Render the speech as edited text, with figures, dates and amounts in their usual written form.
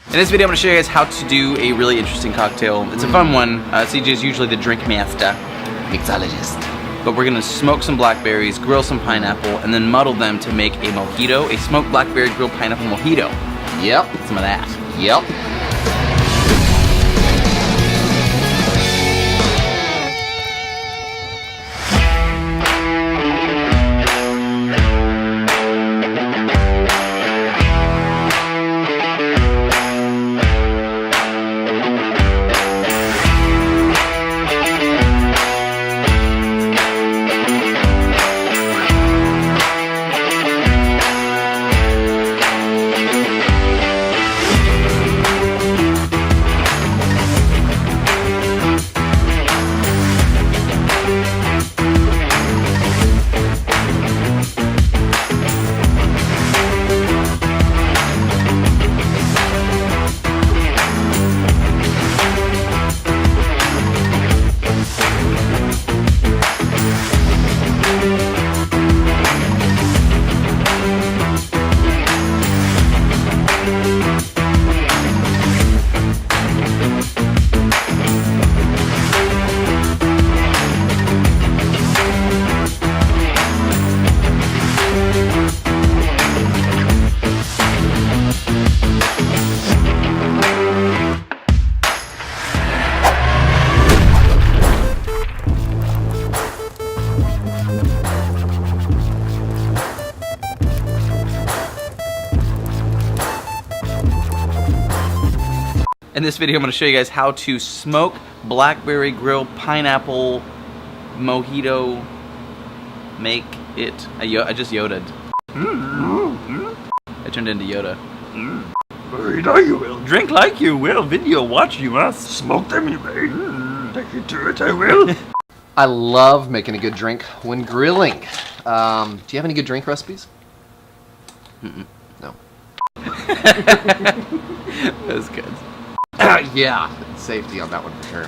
In this video, I'm going to show you guys how to do a really interesting cocktail. It's a fun one. CJ is usually the drink master, mixologist. But we're going to smoke some blackberries, grill some pineapple, and then muddle them to make a mojito, a smoked blackberry grilled pineapple mojito. Yep. Some of that. Yep. In this video, I'm going to show you guys how to smoke blackberry grilled pineapple mojito. Make it. I just Yoda'd. I turned into Yoda. Read like you will, drink like you will, video watch you must, smoke them you may, take you to it I will. I love making a good drink when grilling. Do you have any good drink recipes? No. That was good. Yeah, safety on that one for sure.